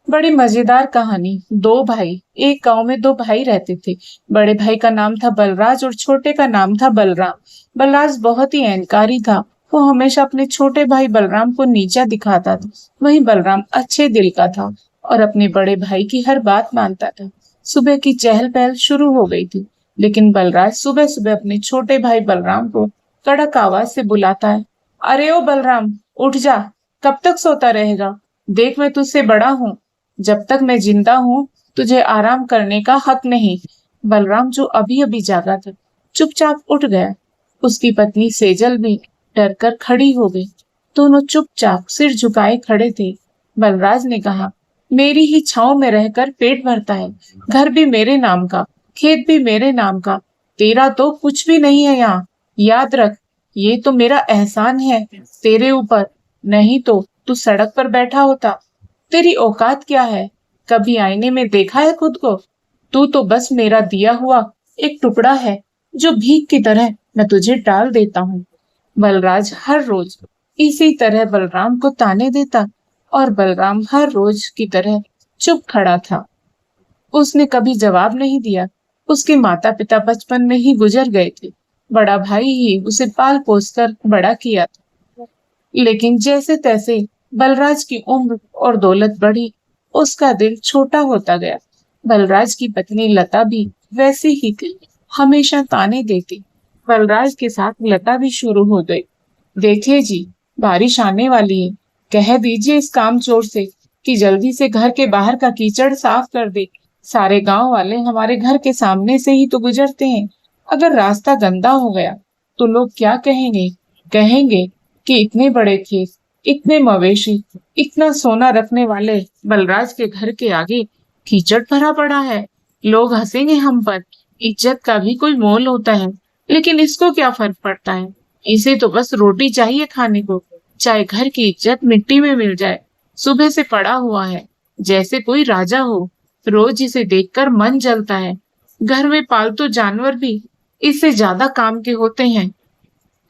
बड़ी मजेदार कहानी। दो भाई। एक गांव में दो भाई रहते थे। बड़े भाई का नाम था बलराज और छोटे का नाम था बलराम। बलराज बहुत ही अहंकारी था। वो हमेशा अपने छोटे भाई बलराम को नीचा दिखाता था। वहीं बलराम अच्छे दिल का था और अपने बड़े भाई की हर बात मानता था। सुबह की चहल पहल शुरू हो गई थी, लेकिन बलराज सुबह सुबह अपने छोटे भाई बलराम को कड़क आवाज से बुलाता है। अरे ओ बलराम, उठ जा। कब तक सोता रहेगा? देख, मैं तुझसे बड़ा हूँ। जब तक मैं जिंदा हूँ, तुझे आराम करने का हक नहीं। बलराम, जो अभी अभी जागा था, चुपचाप उठ गया। उसकी पत्नी सेजल भी डर कर खड़ी हो गई। दोनों चुपचाप सिर झुकाए खड़े थे। बलराज ने कहा, मेरी ही छांव में रहकर पेट भरता है। घर भी मेरे नाम का, खेत भी मेरे नाम का। तेरा तो कुछ भी नहीं है यहाँ। याद रख, ये तो मेरा एहसान है तेरे ऊपर। नहीं तो तू सड़क पर बैठा होता। तेरी औकात क्या है? कभी आईने में देखा है खुद को? तू तो बस मेरा दिया हुआ एक टुकड़ा है, जो भीख की तरह मैं तुझे डाल देता हूँ। बलराज हर रोज इसी तरह बलराम को ताने देता और बलराम हर रोज की तरह चुप खड़ा था। उसने कभी जवाब नहीं दिया। उसके माता पिता बचपन में ही गुजर गए थे। बड़ा भाई ही उसे पाल पोस कर बड़ा किया था। लेकिन जैसे तैसे बलराज की उम्र और दौलत बढ़ी, उसका दिल छोटा होता गया। बलराज की पत्नी लता भी वैसी ही थी, हमेशा ताने देती। बलराज के साथ लता भी शुरू हो गई। देखिए जी, बारिश आने वाली है। कह दीजिए इस कामचोर से कि जल्दी से घर के बाहर का कीचड़ साफ कर दे। सारे गांव वाले हमारे घर के सामने से ही तो गुजरते हैं। अगर रास्ता गंदा हो गया तो लोग क्या कहेंगे? कहेंगे कि इतने बड़े खेत, इतने मवेशी, इतना सोना रखने वाले बलराज के घर के आगे कीचड़ भरा पड़ा है। लोग हंसेंगे हम पर। इज्जत का भी कोई मोल होता है। लेकिन इसको क्या फर्क पड़ता है? इसे तो बस रोटी चाहिए खाने को, चाहे घर की इज्जत मिट्टी में मिल जाए। सुबह से पड़ा हुआ है, जैसे कोई राजा हो। रोज इसे देखकर मन जलता है। घर में पालतू जानवर भी इससे ज्यादा काम के होते हैं।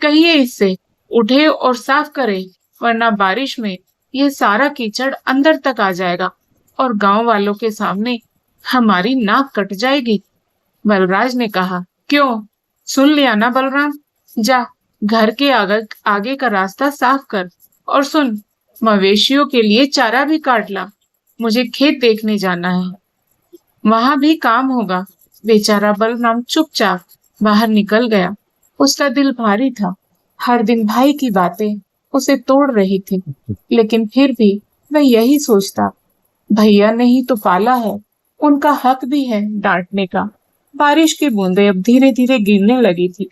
कहिए इससे उठे और साफ करे, वरना बारिश में ये सारा कीचड़ अंदर तक आ जाएगा और गांव वालों के सामने हमारी नाक कट जाएगी। बलराज ने कहा, क्यों? सुन लिया ना बलराम? जा, घर के आगे आगे का रास्ता साफ कर। और सुन, मवेशियों के लिए चारा भी काट ला। मुझे खेत देखने जाना है, वहां भी काम होगा। बेचारा बलराम चुपचाप बाहर निकल गया। उसका दिल भारी था। हर दिन भाई की बातें उसे तोड़ रही थी, लेकिन फिर भी वह यही सोचता, भैया ने ही तो पाला है, उनका हक भी है डांटने का। बारिश की बूंदें अब धीरे धीरे गिरने लगी थी।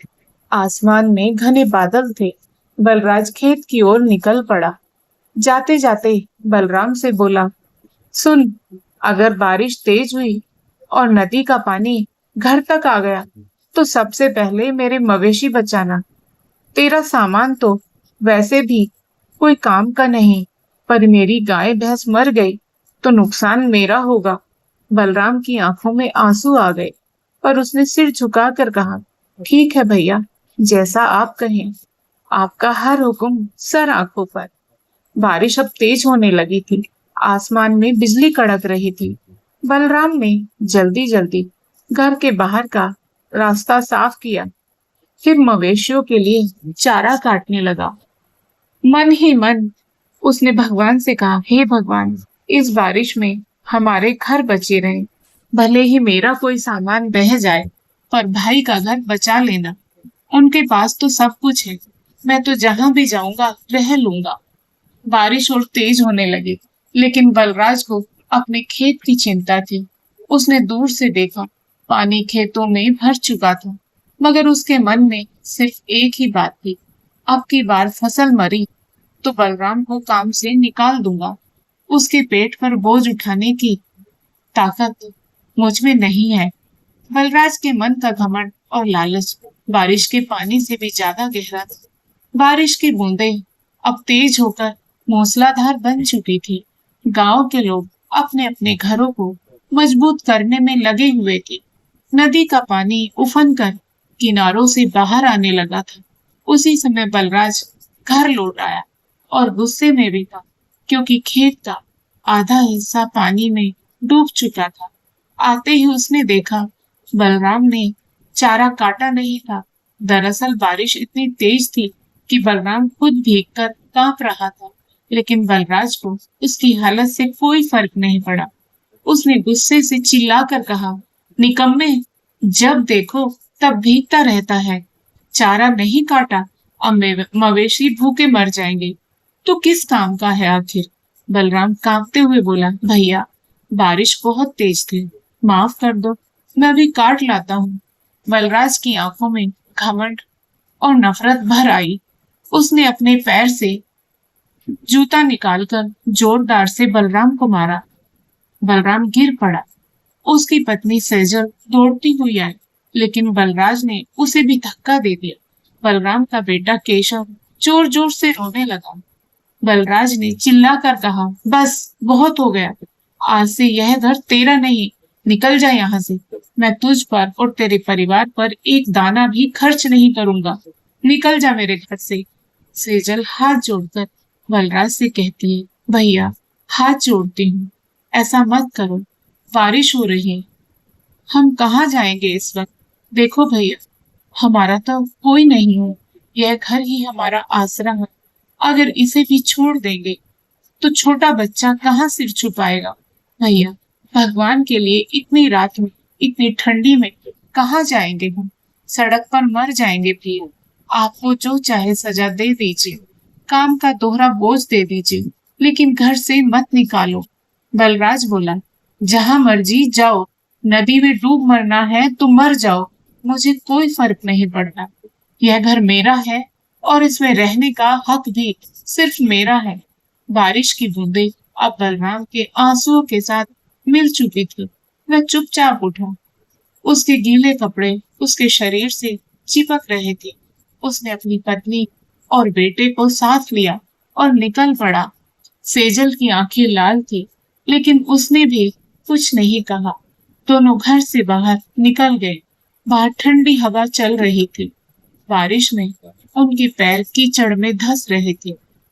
आसमान में घने बादल थे। बलराज खेत की ओर निकल पड़ा। जाते जाते बलराम से बोला, सुन, अगर बारिश तेज हुई और नदी का पानी घर तक आ गया, तो सबसे पहले मेरे मवेशी बचाना। तेरा सामान तो वैसे भी कोई काम का नहीं, पर मेरी गाय भैंस मर गई तो नुकसान मेरा होगा। बलराम की आंखों में आंसू आ गए, पर उसने सिर झुकाकर कहा, ठीक है भैया, जैसा आप कहें। आपका हर हुक्म सर आंखों पर। बारिश अब तेज होने लगी थी। आसमान में बिजली कड़क रही थी। बलराम ने जल्दी जल्दी घर के बाहर का रास्ता साफ किया, फिर मवेशियों के लिए चारा काटने लगा। मन ही मन उसने भगवान से कहा, हे भगवान, इस बारिश में हमारे घर बचे रहे। भले ही मेरा कोई सामान बह जाए, पर भाई का घर बचा लेना। उनके पास तो सब कुछ है। मैं तो जहां भी जाऊंगा रह लूंगा। बारिश और तेज होने लगी, लेकिन बलराज को अपने खेत की चिंता थी। उसने दूर से देखा, पानी खेतों में भर चुका था, मगर उसके मन में सिर्फ एक ही बात थी, अब की बार फसल मरी तो बलराम को काम से निकाल दूंगा। उसके पेट पर बोझ उठाने की ताकत मुझ में नहीं है। बलराज के मन का घमंड और लालच बारिश के पानी से भी ज्यादा गहरा था। बारिश की बूंदें अब तेज होकर मूसलाधार बन चुकी थी। गांव के लोग अपने अपने घरों को मजबूत करने में लगे हुए थे। नदी का पानी उफन कर किनारों से बाहर आने लगा था। उसी समय बलराज घर लौट आया और गुस्से में भी था, क्योंकि खेत का आधा हिस्सा पानी में डूब चुका था। आते ही उसने देखा बलराम ने चारा काटा नहीं था। दरअसल बारिश इतनी तेज थी कि बलराम खुद भीगकर कांप रहा था, लेकिन बलराज को उसकी हालत से कोई फर्क नहीं पड़ा। उसने गुस्से से चिल्लाकर कहा, निकम्मे, जब देखो तब भीगता रहता है। चारा नहीं काटा, अब मवेशी भूखे मर जाएंगे। तो किस काम का है आखिर? बलराम कांपते हुए बोला, भैया, बारिश बहुत तेज थी, माफ कर दो, मैं अभी काट लाता हूँ। बलराज की आंखों में घमंड और नफरत भर आई। उसने अपने पैर से जूता निकालकर जोरदार से बलराम को मारा। बलराम गिर पड़ा। उसकी पत्नी सेजल दौड़ती हुई आई, लेकिन बलराज ने उसे भी धक्का दे दिया। बलराम का बेटा केशव जोर जोर से रोने लगा। बलराज ने चिल्लाकर कहा, बस बहुत हो गया, आज से यह घर तेरा नहीं, निकल जा यहाँ से। मैं तुझ पर और तेरे परिवार पर एक दाना भी खर्च नहीं करूंगा। निकल जा मेरे घर से। सेजल हाथ जोड़कर बलराज से कहती है, भैया, हाथ जोड़ती हूँ, ऐसा मत करो, बारिश हो रही है, हम कहाँ जाएंगे इस वक्त? देखो भैया, हमारा तो कोई नहीं है, यह घर ही हमारा आसरा है। अगर इसे भी छोड़ देंगे तो छोटा बच्चा कहाँ सिर छुपाएगा? भैया, भगवान के लिए इतनी रात में, इतनी ठंडी में कहाँ जाएंगे हम? सड़क पर मर जाएंगे भी। आपको जो चाहे सजा दे दीजिए, काम का दोहरा बोझ दे दीजिए, लेकिन घर से मत निकालो। बलराज बोला, जहां मर्जी जाओ, नदी में डूब मरना है तो मर जाओ, मुझे कोई फर्क नहीं पड़ता। यह घर मेरा है और इसमें रहने का हक भी सिर्फ मेरा है। बारिश की बूंदें अब बलराम के आंसुओं के साथ मिल चुकी थी। वह चुपचाप उठा। उसके गीले कपड़े उसके शरीर से चिपक रहे थे। उसने अपनी पत्नी और बेटे को साथ लिया और निकल पड़ा। सेजल की आंखें लाल थी, लेकिन उसने भी कुछ नहीं कहा। दोनों घर से बाहर निकल गए। बाहर ठंडी हवा चल रही थी। बारिश में उनके पैर कीचड़ में धंस रहे थे।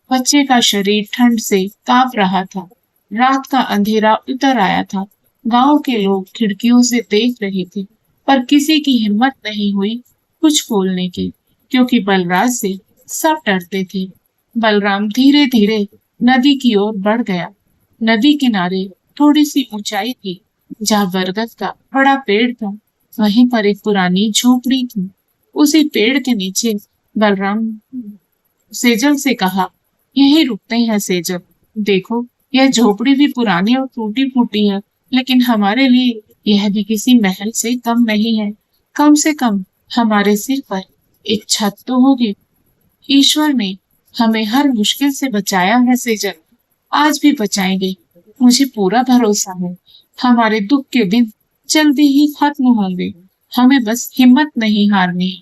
बच्चे का शरीर ठंड से कांप रहा था। रात का अंधेरा उतर आया था। गांव के लोग खिड़कियों से देख रहे थे, पर किसी की हिम्मत नहीं हुई कुछ बोलने की, क्योंकि बलराज से सब डरते थे। बलराम धीरे धीरे नदी की ओर बढ़ गया। नदी किनारे थोड़ी सी ऊंचाई थी, जहाँ बरगद का बड़ा पेड़ था। वहीं पर एक पुरानी झोपड़ी थी। उसी पेड़ के नीचे बलराम सेजल से कहा, यही रुकते हैं सेजल। देखो, यह झोपड़ी भी पुरानी और टूटी फूटी है, लेकिन हमारे लिए यह भी किसी महल से कम नहीं है। कम से कम हमारे सिर पर एक छत तो होगी। ईश्वर ने हमें हर मुश्किल से बचाया है सेजल, आज भी बचाएंगे। मुझे पूरा भरोसा है। हमारे दुख के दिन जल्दी ही खत्म होंगे। हमें बस हिम्मत नहीं हारनी।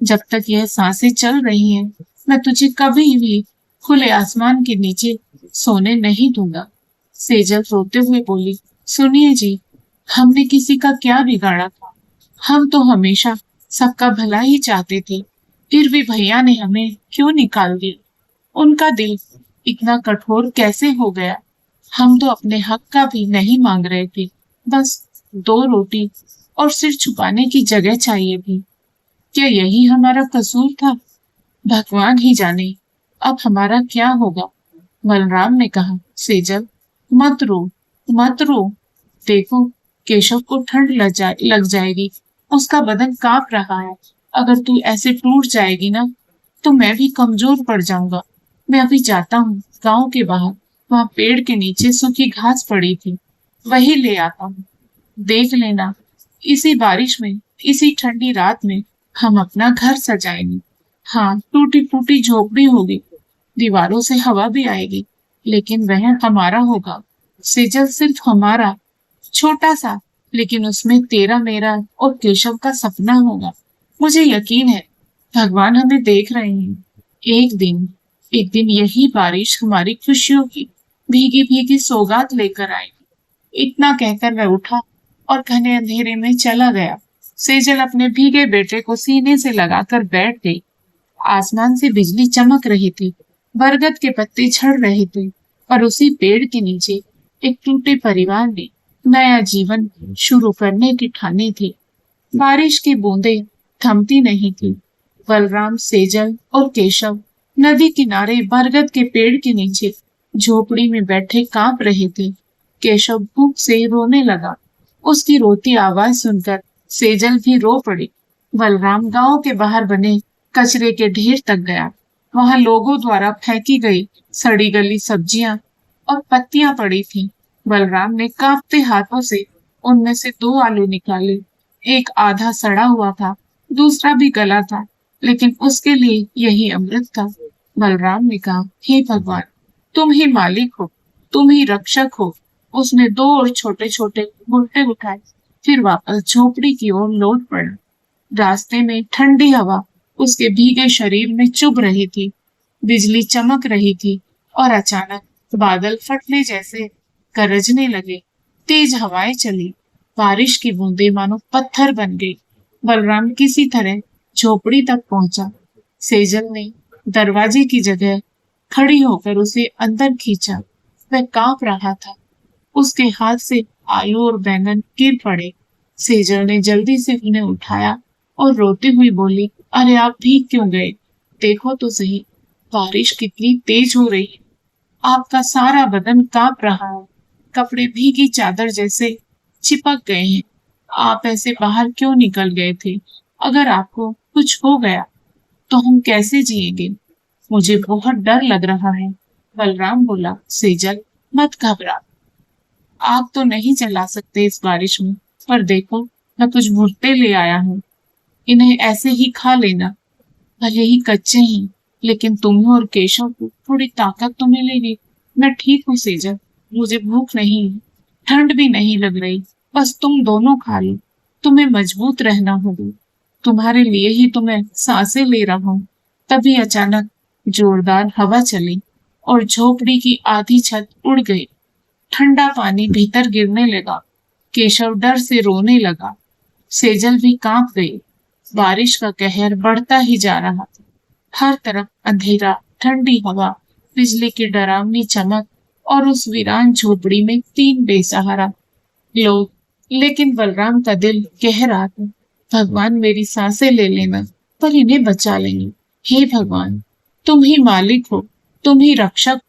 जब तक यह सांसें चल रही हैं, मैं तुझे कभी भी खुले आसमान के नीचे सोने नहीं दूंगा। सेजल रोते हुए बोली, सुनिए जी, हमने किसी का क्या बिगाड़ा था? हम तो हमेशा सबका भला ही चाहते थे, फिर भी भैया ने हमें क्यों निकाल दिया? उनका दिल इतना कठोर कैसे हो गया? हम तो अपने हक का भी नहीं मांग रहे थे, बस 2 रोटी और सिर छुपाने की जगह चाहिए थी। क्या यही हमारा कसूर था? भगवान ही जाने अब हमारा क्या होगा। बलराम ने कहा, सेजल, मत रो, मत रो। देखो, केशव को ठंड लग जाएगी। उसका बदन कांप रहा है। अगर तू ऐसे टूट जाएगी ना, तो मैं भी कमजोर पड़ जाऊंगा। मैं अभी जाता हूँ गांव के बाहर, वहां पेड़ के नीचे सूखी घास पड़ी थी, वही ले आता हूँ। देख लेना, इसी बारिश में, इसी ठंडी रात में हम अपना घर सजाएंगे। हाँ, टूटी फूटी झोपड़ी होगी, दीवारों से हवा भी आएगी, लेकिन वह हमारा होगा। सेजल सिर्फ हमारा, छोटा सा, लेकिन उसमें तेरा, मेरा और केशव का सपना होगा। मुझे यकीन है भगवान हमें देख रहे हैं। एक दिन यही बारिश हमारी खुशियों की भीगी भीगी सौगात लेकर आएगी। इतना कहकर वह उठा और घने अंधेरे में चला गया। सेजल अपने भीगे बेटे को सीने से लगाकर बैठ गई। आसमान से बिजली चमक रही थी, बरगद के पत्ते झड़ रहे थे और उसी पेड़ के नीचे एक टूटे परिवार ने नया जीवन शुरू करने की ठानी थी। बारिश की बूंदें थमती नहीं थी। बलराम, सेजल और केशव नदी किनारे बरगद के पेड़ के नीचे झोपड़ी में बैठे कांप रहे थे। केशव भूख से रोने लगा। उसकी रोती आवाज सुनकर सेजल भी रो पड़ी। बलराम गांव के बाहर बने कचरे के ढेर तक गया। वहां लोगों द्वारा फेंकी गई सड़ी गली सब्जियां और पत्तियां पड़ी थीं। बलराम ने कांपते हाथों से उनमें से दो आलू निकाले। एक आधा सड़ा हुआ था, दूसरा भी गला था, लेकिन उसके लिए यही अमृत था। बलराम ने कहा, हे भगवान, तुम ही मालिक हो, तुम ही रक्षक हो। उसने दो और छोटे छोटे गुलटे उठाए, फिर वापस झोपड़ी की ओर लौट पड़ा। रास्ते में ठंडी हवा उसके भीगे शरीर में चुभ रही थी। बिजली चमक रही थी और अचानक बादल फटने जैसे गरजने लगे। तेज हवाएं चली। बारिश की बूंदें मानो पत्थर बन गई। बलराम किसी तरह झोपड़ी तक पहुंचा। सेजल ने दरवाजे की जगह खड़ी होकर उसे अंदर खींचा। वह कांप रहा था। उसके हाथ से आलू और बैंगन गिर पड़े। सेजल ने जल्दी से उन्हें उठाया और रोती हुई बोली, अरे आप भीग क्यों गए? देखो तो सही, बारिश कितनी तेज हो रही है। आपका सारा बदन कांप रहा है। कपड़े भीगी चादर जैसे चिपक गए हैं। आप ऐसे बाहर क्यों निकल गए थे? अगर आपको कुछ हो गया तो हम कैसे जिएंगे? मुझे बहुत डर लग रहा है। बलराम बोला, सेजल मत घबरा, आग तो नहीं जला सकते इस बारिश में, पर देखो मैं कुछ भुट्टे ले आया हूँ। इन्हें ऐसे ही खा लेना। भले ही कच्चे हैं, लेकिन तुम्हें और केशव को थोड़ी ताकत तो मिलेगी। मैं ठीक हूँ सेजल, मुझे भूख नहीं है, ठंड भी नहीं लग रही। बस तुम दोनों खा लो। तुम्हें मजबूत रहना होगा। तुम्हारे लिए ही तो मैं सांसें ले रहा हूँ। तभी अचानक जोरदार हवा चली और झोपड़ी की आधी छत उड़ गई। ठंडा पानी भीतर गिरने लगा। केशव डर से रोने लगा। सेजल भी कांप गई। बारिश का कहर बढ़ता ही जा रहा था। हर तरफ अंधेरा, ठंडी हवा, बिजली की डरावनी चमक और उस वीरान झोपड़ी में तीन बेसहारा लोग। लेकिन बलराम का दिल कह रहा था, भगवान मेरी सांसें ले लेना, पर इन्हें बचा लेंगे। हे भगवान, तुम ही मालिक हो, तुम ही रक्षक,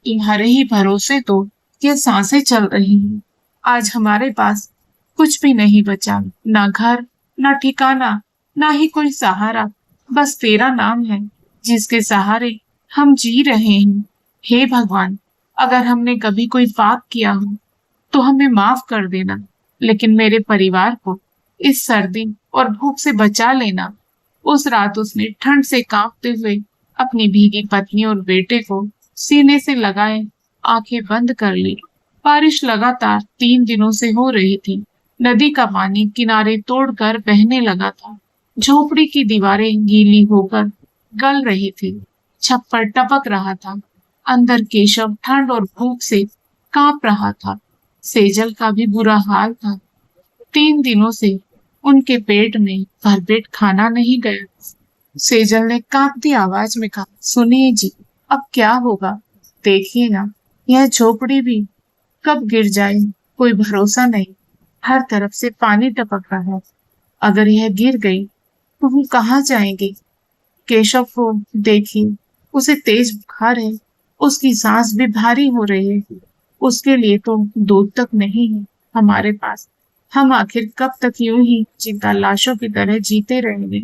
तुम्हारे ही भरोसे तो ये सांसें चल रही हैं। आज हमारे पास कुछ भी नहीं बचा, ना घर, ना ठिकाना, ना ही कोई सहारा। बस तेरा नाम है, जिसके सहारे हम जी रहे हैं। हे भगवान, अगर हमने कभी कोई पाप किया हो तो हमें माफ कर देना, लेकिन मेरे परिवार को इस सर्दी और भूख से बचा लेना। उस रात उसने ठंड से कांपते हुए अपनी भीगी पत्नी और बेटे को सीने से लगाए आंखें बंद कर ली। बारिश लगातार 3 दिनों से हो रही थी। नदी का पानी किनारे तोड़कर बहने लगा था। झोपड़ी की दीवारें गीली होकर गल रही थी। छप्पर टपक रहा था। अंदर केशव ठंड और भूख से कांप रहा था। सेजल का भी बुरा हाल था। 3 दिनों से उनके पेट में भरपेट खाना नहीं गया। सेजल ने कांपती आवाज में कहा, सुनिए जी, अब क्या होगा? देखिए ना, यह झोपड़ी भी कब गिर जाए कोई भरोसा नहीं। हर तरफ से पानी टपक रहा है। अगर यह गिर गई तो हम कहाँ जाएंगे? केशव को देखिए, उसे तेज बुखार है। उसकी सांस भी भारी हो रही है। उसके लिए तो दूध तक नहीं है हमारे पास। हम आखिर कब तक यूं ही जिंदा लाशों की तरह जीते रहेंगे?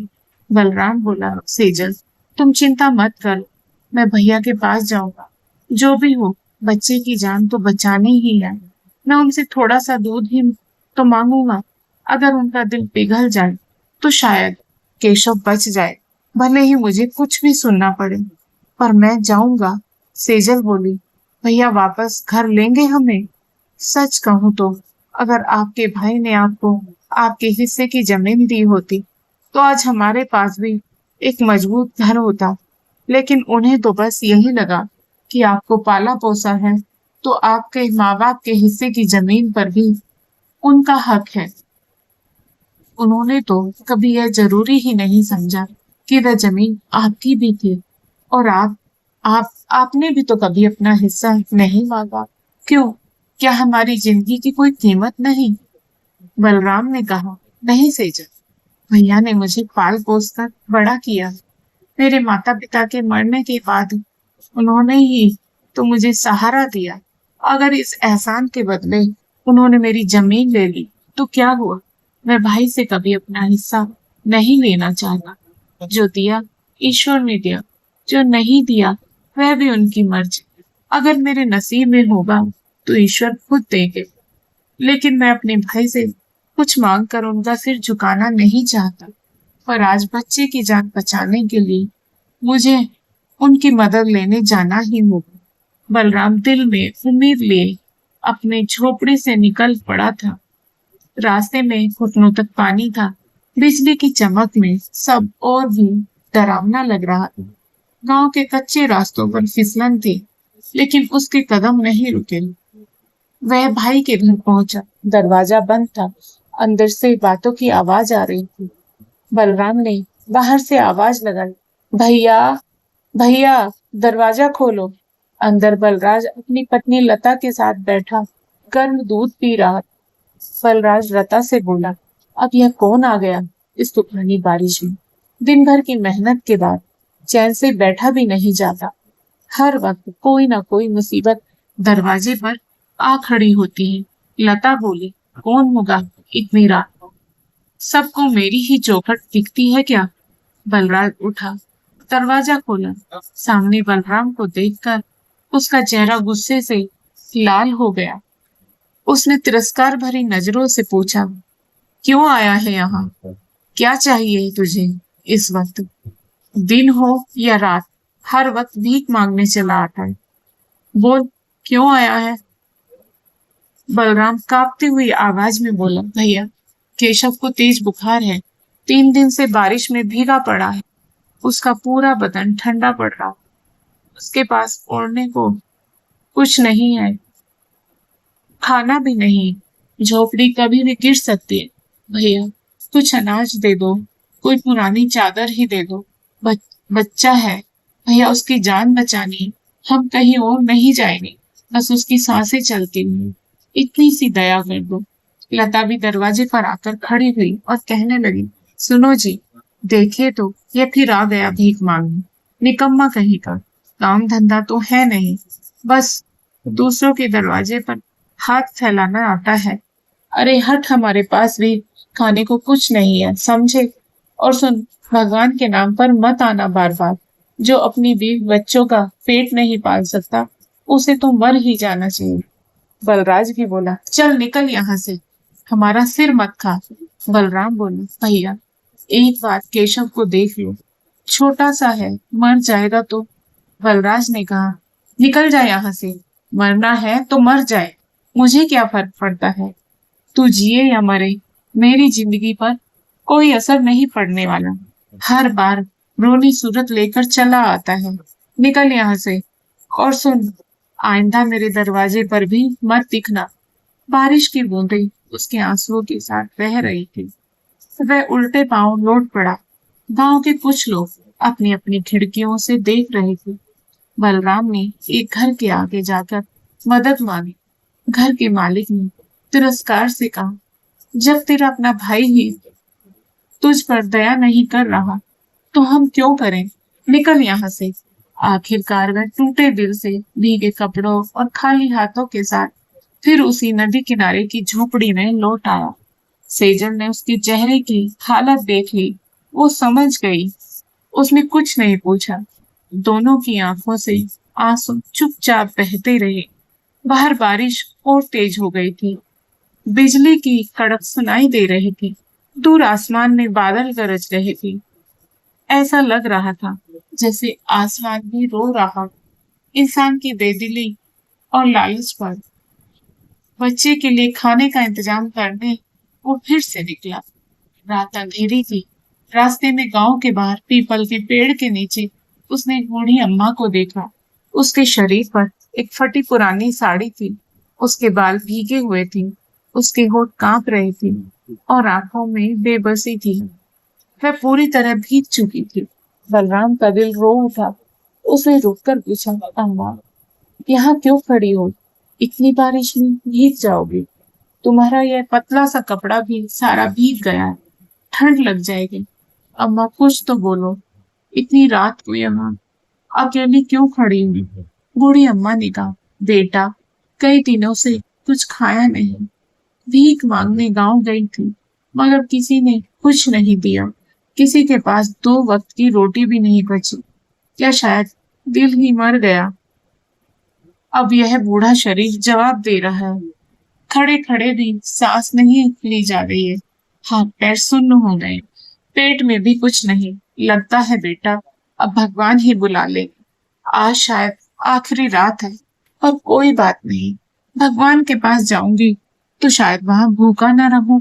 बलराम बोला, सेजल तुम चिंता मत करो, मैं भैया के पास जाऊंगा। जो भी हो, बच्चे की जान तो बचानी ही है। मैं उनसे थोड़ा सा दूध ही तो मांगूंगा। अगर उनका दिल पिघल जाए तो शायद केशव बच जाए, भले ही मुझे कुछ भी सुनना पड़े, पर मैं जाऊंगा। सेजल बोली, भैया वापस घर लेंगे हमें? सच कहूं तो अगर आपके भाई ने आपको आपके हिस्से की जमीन दी होती तो आज हमारे पास भी एक मजबूत घर होता। लेकिन उन्हें तो बस यही लगा कि आपको पाला पोसा है तो आपके माँ बाप के हिस्से की जमीन पर भी उनका हक है। उन्होंने तो कभी यह जरूरी ही नहीं समझा कि वह जमीन आपकी भी थी। और आपने भी तो कभी अपना हिस्सा नहीं मांगा। क्यों? क्या हमारी जिंदगी की कोई कीमत नहीं? बलराम ने कहा, नहीं सेजल, भैया ने मुझे पाल पोस कर बड़ा किया। मेरे माता पिता के मरने के बाद उन्होंने ही तो मुझे सहारा दिया। अगर इस एहसान के बदले उन्होंने मेरी जमीन ले ली तो क्या हुआ? मैं भाई से कभी अपना हिस्सा नहीं लेना चाहता। जो दिया ईश्वर ने दिया, जो नहीं दिया वह भी उनकी मर्जी। अगर मेरे नसीब में होगा तो ईश्वर खुद देंगे। लेकिन मैं अपने भाई से कुछ मांग कर उनका सिर झुकाना नहीं चाहता। पर आज बच्चे की जान बचाने के लिए मुझे उनकी मदद लेने जाना ही होगा। बलराम दिल में उम्मीद लिए अपने झोपड़ी से निकल पड़ा था। रास्ते में घुटनों तक पानी था। बिजली की चमक में सब और भी डरावना लग रहा था। गांव के कच्चे रास्तों पर फिसलन थी, लेकिन उसके कदम नहीं रुके। वह भाई के घर पहुंचा। दरवाजा बंद था। अंदर से बातों की आवाज आ रही थी। बलराम ने बाहर से आवाज लगाई, भैया, भैया, दरवाजा खोलो। अंदर बलराज अपनी पत्नी लता के साथ बैठा गर्म दूध पी रहा था। बलराज लता से बोला, अब यह कौन आ गया इस तूफानी बारिश में? दिन भर की मेहनत के बाद चैन से बैठा भी नहीं जाता। हर वक्त कोई ना कोई मुसीबत दरवाजे पर आ खड़ी होती है। लता बोली, कौन होगा इतनी रात को? सबको मेरी ही चौखट दिखती है क्या? बलराज उठा, दरवाजा खोला। सामने बलराम को देखकर उसका चेहरा गुस्से से लाल हो गया। उसने तिरस्कार भरी नजरों से पूछा, क्यों आया है यहाँ? क्या चाहिए तुझे इस वक्त? दिन हो या रात, हर वक्त भीख मांगने चला आता है। बोल, क्यों आया है? बलराम कांपती हुई आवाज में बोला, भैया, केशव को तेज बुखार है। 3 दिन से बारिश में भीगा पड़ा है। उसका पूरा बदन ठंडा पड़ रहा है। उसके पास ओढ़ने को कुछ नहीं है, खाना भी नहीं। झोपड़ी कभी भी गिर सकती है। भैया, कुछ अनाज दे दो, कोई पुरानी चादर ही दे दो। बच्चा है भैया, उसकी जान बचानी है। हम कहीं और नहीं जाएंगे, बस उसकी सांसें चलती हुई, इतनी सी दया कर दो। लता भी दरवाजे पर आकर खड़ी हुई और कहने लगी, सुनो जी, देखिए तो ये फिर आ गया भीख मांगने। निकम्मा कहीं का, काम धंधा तो है नहीं, बस दूसरों के दरवाजे पर हाथ फैलाना आता है। अरे हट, हमारे पास भी खाने को कुछ नहीं है, समझे? और सुन, भगवान के नाम पर मत आना बार बार। जो अपनी बीवी बच्चों का पेट नहीं पाल सकता उसे तो मर ही जाना चाहिए। बलराज भी बोला, चल निकल यहाँ से, हमारा सिर मत खा। बलराम बोले, भैया, एक बार केशव को देख लो, छोटा सा है, मर जाएगा तो। बलराज ने कहा, निकल जाए यहाँ से, मरना है तो मर जाए, मुझे क्या फर्क पड़ता है। तू जिए या मरे, मेरी जिंदगी पर कोई असर नहीं पड़ने वाला। हर बार रोनी सूरत लेकर चला आता है। निकल यहाँ से। और सुन, आइंदा मेरे दरवाजे पर भी मत दिखना। बारिश की बूंदें उसके आंसुओं के साथ बह रही थी। वह उल्टे पांव लौट पड़ा। गांव के कुछ लोग अपनी अपनी खिड़कियों से देख रहे थे। बलराम ने एक घर के आगे जाकर मदद मांगी। घर के मालिक ने तिरस्कार से कहा, जब तेरा अपना भाई ही तुझ पर दया नहीं कर रहा तो हम क्यों करें? निकल यहाँ से। आखिरकार वह टूटे दिल से, भीगे कपड़ों और खाली हाथों के साथ फिर उसी नदी किनारे की झोपड़ी में लौट आया। सेजल ने उसके चेहरे की हालत देख ली। वो समझ गई। उसने कुछ नहीं पूछा। दोनों की आंखों से आंसू चुपचाप बहते रहे। बाहर बारिश और तेज हो गई थी। बिजली की कड़क सुनाई दे रही थी। दूर आसमान में बादल गरज रहे थे। ऐसा लग रहा था जैसे आसमान भी रो रहा। इंसान की बेदिली और लालच पर बच्चे के लिए खाने का इंतजाम करने वो फिर से निकला। रात अंधेरी थी। रास्ते में गांव के बाहर पीपल के पेड़ के नीचे उसने एक बूढ़ी अम्मा को देखा। उसके शरीर पर एक फटी पुरानी साड़ी थी। उसके बाल भीगे हुए थे। उसके होठ कांप रहे थे और आंखों में बेबसी थी। वह पूरी तरह भीग चुकी थी। बलराम का दिल रो उठा। उसने रुककर पूछा, अम्मा, यहाँ क्यों खड़ी हो? इतनी बारिश में भीग जाओगे, तुम्हारा यह पतला सा कपड़ा भी सारा भीग गया है, ठंड लग जाएगी। अम्मा कुछ तो बोलो, इतनी रात को यहाँ अकेली क्यों खड़ी हुई? बूढ़ी अम्मा ने कहा, बेटा, कई दिनों से कुछ खाया नहीं, भीख मांगने गांव गई थी, मगर किसी ने कुछ नहीं दिया। किसी के पास दो वक्त की रोटी भी नहीं बची। क्या शायद दिल ही मर गया? अब यह बूढ़ा शरीर जवाब दे रहा है। खड़े खड़े भी सांस नहीं ली जा रही है। हाथ पैर सुन्न हो गए, पेट में भी कुछ नहीं। लगता है बेटा, अब भगवान ही बुला ले। आज शायद आखिरी रात है, और कोई बात नहीं, भगवान के पास जाऊंगी तो शायद वहां भूखा न रहूं।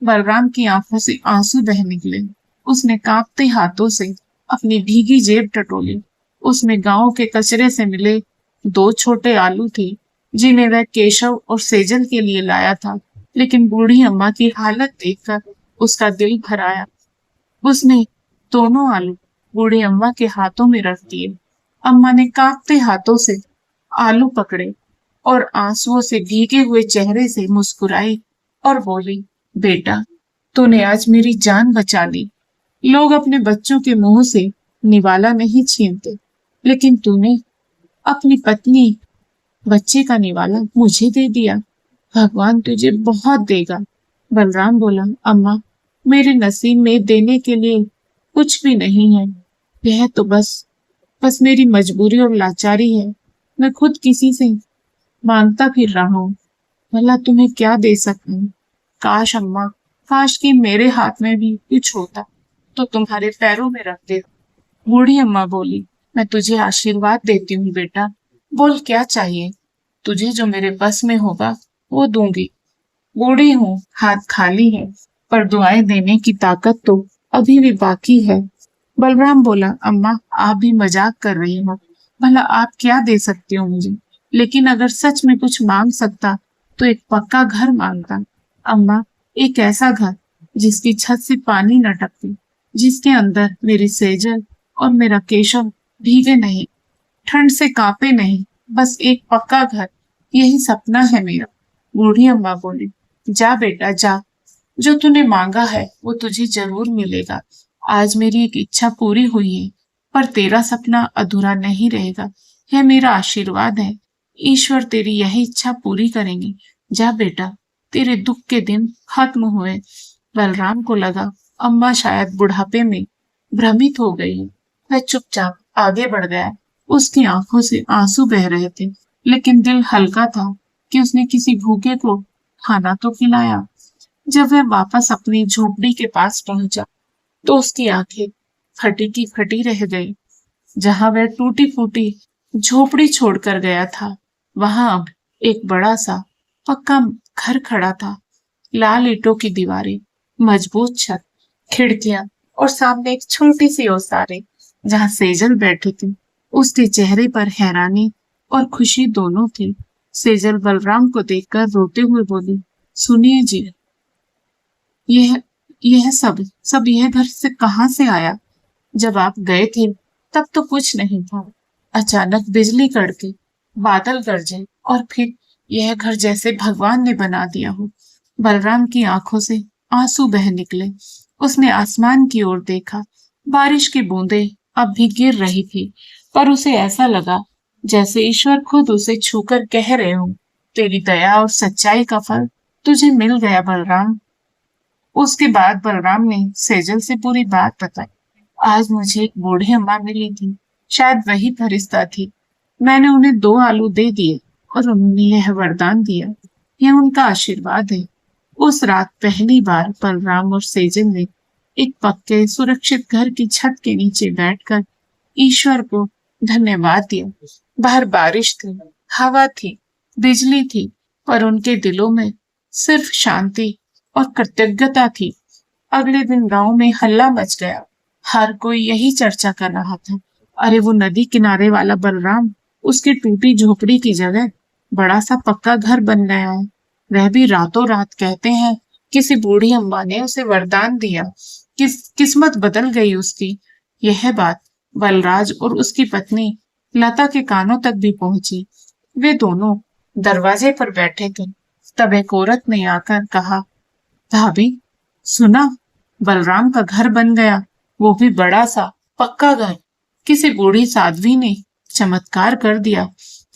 बलराम की आंखों से आंसू बह निकले। उसने कांपते हाथों से अपनी भीगी जेब टटोली। उसमें गांव के कचरे से मिले दो छोटे आलू थे, जिन्हें वह केशव और सेजल के लिए लाया था। लेकिन बूढ़ी अम्मा की हालत देखकर उसका दिल भर आया। उसने दोनों आलू बूढ़ी अम्मा के हाथों में रख दिए। अम्मा ने कांपते हाथों से आलू पकड़े और आंसुओं से भीगे हुए चेहरे से मुस्कुराई और बोली, बेटा, तूने आज मेरी जान बचा ली। लोग अपने बच्चों के मुंह से निवाला नहीं छीनते, लेकिन तूने अपनी पत्नी, बच्चे का निवाला मुझे दे दिया। भगवान तुझे बहुत देगा। बलराम बोला, अम्मा, मेरे नसीब में देने के लिए कुछ भी नहीं है। यह तो बस मेरी मजबूरी और लाचारी है। मैं खुद किसी से मांगता फिर रहा हूँ। भला तुम्हें क्या दे सकूं? काश अम्मा, काश कि मेरे हाथ में भी कुछ होता तो तुम्हारे पैरों में रख दे। बूढ़ी अम्मा बोली, मैं तुझे आशीर्वाद देती हूँ बेटा। बोल क्या चाहिए? तुझे जो मेरे बस में होगा वो दूंगी। बूढ़ी हूँ, हाथ खाली है, पर दुआएं देने की ताकत तो अभी भी बाकी है। बलराम बोला, अम्मा, आप भी मजाक कर रही हो। भला आप क्या दे सकती हो मुझे? लेकिन अगर सच में कुछ मांग सकता तो एक पक्का घर मांगता। अम्मा, एक ऐसा घर जिसकी छत से पानी न टपके, जिसके अंदर मेरी सेजल और मेरा केशव भीगे नहीं, ठंड से कांपे नहीं। बस एक पक्का घर, यही सपना है मेरा। बूढ़ी अम्मा बोली, जा बेटा जा, जो तूने मांगा है वो तुझे जरूर मिलेगा। आज मेरी एक इच्छा पूरी हुई है, पर तेरा सपना अधूरा नहीं रहेगा। यह मेरा आशीर्वाद है। ईश्वर तेरी यही इच्छा पूरी करेंगे। जा बेटा, तेरे दुख के दिन खत्म हुए। बलराम को लगा अम्मा शायद बुढ़ापे में भ्रमित हो गई है। वह चुपचाप आगे बढ़ गया। उसकी आंखों से आंसू बह रहे थे, लेकिन दिल हल्का था कि उसने किसी भूखे को खाना तो खिलाया। जब वह वापस अपनी झोपड़ी के पास पहुंचा तो उसकी आंखें फटी की फटी रह गई। जहां वह टूटी फूटी झोपड़ी छोड़कर गया था, वहां अब एक बड़ा सा पक्का घर खड़ा था। लाल ईंटों की दीवारें, मजबूत छत, खिड़कियां और सामने एक छोटी सी ओसारे जहां सेजल बैठी थी। उसके चेहरे पर हैरानी और खुशी दोनों थी। सेजल बलराम को देखकर रोते हुए बोली, सुनिए जी, यह यह सब यह घर से कहाँ से आया? जब आप गए थे तब तो कुछ नहीं था। अचानक बिजली कड़के, बादल गरजे और फिर यह घर जैसे भगवान ने बना दिया हो। बलराम की आंखों से आंसू बह निकले। उसने आसमान की ओर देखा। बारिश की बूंदें अब भी गिर रही थी, पर उसे ऐसा लगा जैसे ईश्वर खुद उसे छूकर कह रहे हो, तेरी दया और सच्चाई का फल तुझे मिल गया बलराम। उसके बाद बलराम ने सेजल से पूरी बात बताई। आज मुझे एक बूढ़ी अम्मा मिली थी, शायद वही फरिश्ता थी। मैंने उन्हें दो आलू दे दिए और उन्होंने यह वरदान दिया। यह उनका आशीर्वाद है। उस रात पहली बार बलराम और सेजल ने एक पक्के सुरक्षित घर की छत के नीचे बैठकर ईश्वर को धन्यवाद दिया। बाहर बारिश थी, हवा थी, बिजली थी, पर उनके दिलों में सिर्फ शांति और कृतज्ञता थी। अगले दिन गांव में हल्ला मच गया। हर कोई यही चर्चा कर रहा था, अरे वो नदी किनारे वाला बलराम, उसकी टूटी झोपड़ी की जगह बड़ा सा पक्का घर बन गया है। वह भी रातों रात। कहते हैं किसी बूढ़ी अम्मा ने उसे वरदान दिया। किस्मत बदल गई उसकी। यह बात बलराज और उसकी पत्नी लता के कानों तक भी पहुंची। वे दोनों दरवाजे पर बैठे थे। तब एक औरत ने आकर कहा, भाभी, सुना, बलराम का घर बन गया, वो भी बड़ा सा पक्का घर। किसी बूढ़ी साध्वी ने चमत्कार कर दिया।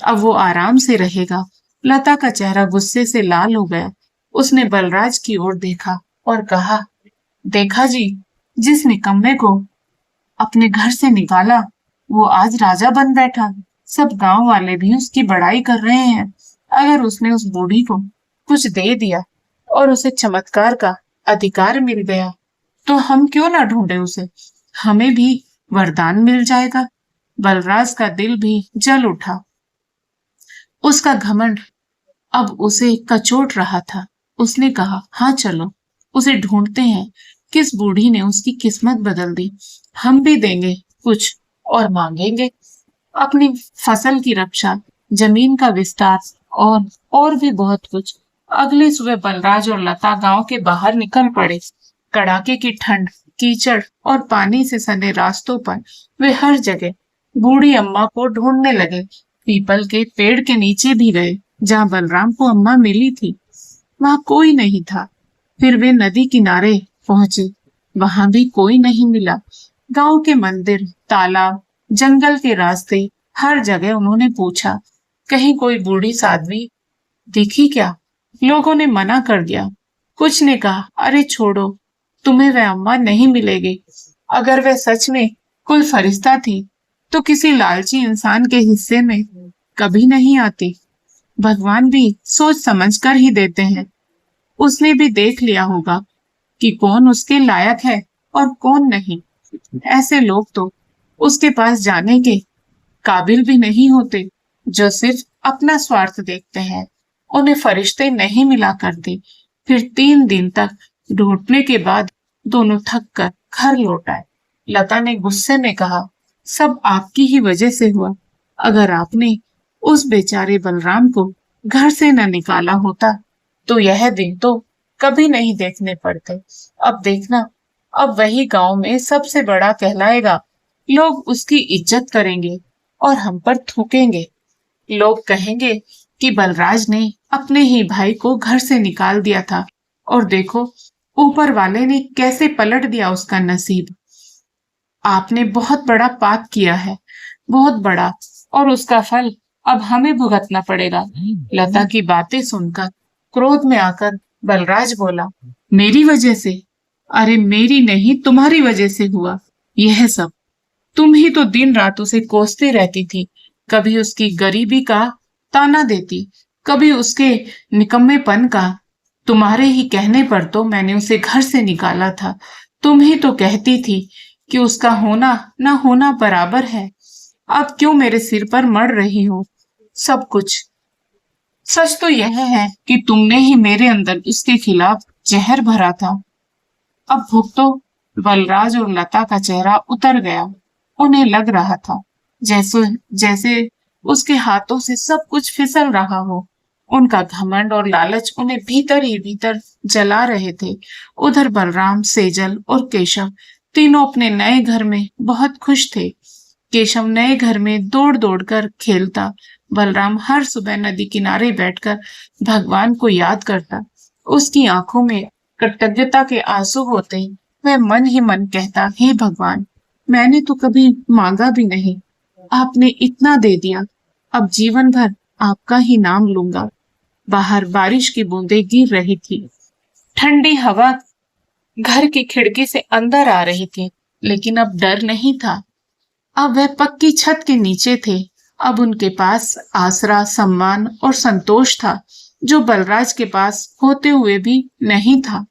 अब वो आराम से रहेगा। लता का चेहरा गुस्से से लाल हो गया। उसने बलराज की ओर देखा और कहा, देखा जी, जिस निकम्मे को अपने घर से निकाला वो आज राजा बन बैठा। सब गांव वाले भी उसकी बड़ाई कर रहे हैं। अगर उसने उस बूढ़ी को कुछ दे दिया और उसे चमत्कार का अधिकार मिल गया तो हम क्यों ना ढूंढे उसे। हमें भी वरदान मिल जाएगा। बलराज का दिल भी जल उठा। उसका घमंड अब उसे कचोट रहा था। उसने कहा, हाँ चलो, उसे ढूंढते हैं। किस बूढ़ी ने उसकी किस्मत बदल दी। हम भी देंगे कुछ और मांगेंगे अपनी फसल की रक्षा, जमीन का विस्तार और भी बहुत कुछ। अगली सुबह बलराज और लता गांव के बाहर निकल पड़े। कड़ाके की ठंड, कीचड़ और पानी से सने रास्तों पर वे हर जगह बूढ़ी अम्मा को ढूंढने लगे। पीपल के पेड़ के नीचे भी गए जहाँ बलराम को अम्मा मिली थी। वहां कोई नहीं था। फिर वे नदी किनारे पहुंचे। वहां भी कोई नहीं मिला। गांव के मंदिर, तालाब, जंगल के रास्ते, हर जगह उन्होंने पूछा, कहीं कोई बूढ़ी साध्वी दिखी क्या। लोगों ने मना कर दिया। कुछ ने कहा, अरे छोड़ो, तुम्हें वह अम्मा नहीं मिलेगी। अगर वह सच में कोई फरिश्ता थी तो किसी लालची इंसान के हिस्से में कभी नहीं आती। भगवान भी सोच समझ कर ही देते हैं। उसने भी देख लिया होगा कि कौन उसके लायक है और कौन नहीं। ऐसे लोग तो उसके पास जाने के काबिल भी नहीं होते जो सिर्फ अपना स्वार्थ देखते हैं। उन्हें फरिश्ते नहीं मिला करते। फिर 3 दिन तक ढूंढने के बाद दोनों थक कर घर लौट आए। लता ने गुस्से में कहा, सब आपकी ही वजह से हुआ। अगर आपने उस बेचारे बलराम को घर से न निकाला होता तो यह दिन तो कभी नहीं देखने पड़ते। अब देखना, अब वही गांव में सबसे बड़ा कहलाएगा। लोग उसकी इज्जत करेंगे और हम पर थूकेंगे। लोग कहेंगे कि बलराज ने अपने ही भाई को घर से निकाल दिया था और देखो, ऊपर वाले ने कैसे पलट दिया उसका नसीब। आपने बहुत बड़ा पाप किया है, बहुत बड़ा, और उसका फल अब हमें भुगतना पड़ेगा। लता की बातें सुनकर क्रोध में आकर बलराज बोला, मेरी वजह से? अरे मेरी नहीं, तुम्हारी वजह से हुआ यह सब। तुम ही तो दिन रात उसे कोसती रहती थी। कभी उसकी गरीबी का ताना देती, कभी उसके निकम्मेपन का। तुम्हारे ही कहने पर तो मैंने उसे घर से निकाला था। तुम ही तो कहती थी कि उसका होना ना होना बराबर है। अब क्यों मेरे सिर पर मर रही हो सब कुछ। सच तो यह है कि तुमने ही मेरे अंदर उसके खिलाफ जहर भरा था। अब भुगतो। बलराज और लता का चेहरा उतर गया। उन्हें लग रहा था जैसे जैसे उसके हाथों से सब कुछ फिसल रहा हो। उनका घमंड और लालच उन्हें भीतर ही भीतर जला रहे थे। उधर बलराम, सेजल और केशव तीनों अपने नए घर में बहुत खुश थे। केशव नए घर में दौड़ दौड़ कर खेलता। बलराम हर सुबह नदी किनारे बैठकर भगवान को याद करता। उसकी आंखों में कृतज्ञता के आंसू होते। वह मन ही मन कहता, हे भगवान, मैंने तो कभी मांगा भी नहीं, आपने इतना दे दिया। अब जीवन भर आपका ही नाम लूंगा। बाहर बारिश की बूंदें गिर रही थी। ठंडी हवा घर की खिड़की से अंदर आ रही थी, लेकिन अब डर नहीं था। अब वह पक्की छत के नीचे थे। अब उनके पास आसरा, सम्मान और संतोष था, जो बलराज के पास होते हुए भी नहीं था।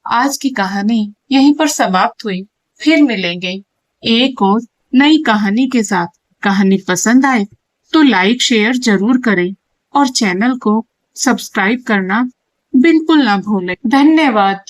आज की कहानी यहीं पर समाप्त हुई। फिर मिलेंगे एक और नई कहानी के साथ। कहानी पसंद आए तो लाइक शेयर जरूर करें और चैनल को सब्सक्राइब करना बिल्कुल ना भूलें। धन्यवाद।